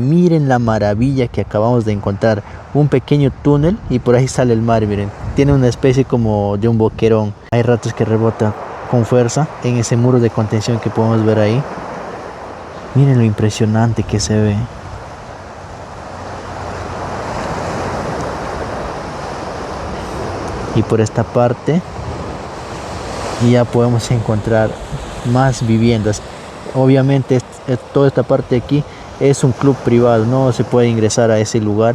Miren la maravilla que acabamos de encontrar, un pequeño túnel y por ahí sale el mar, miren, tiene una especie como de un boquerón, hay ratos que rebota con fuerza en ese muro de contención que podemos ver ahí. Miren lo impresionante que se ve. Y por esta parte ya podemos encontrar más viviendas. Obviamente toda esta parte de aquí es un club privado, no se puede ingresar a ese lugar.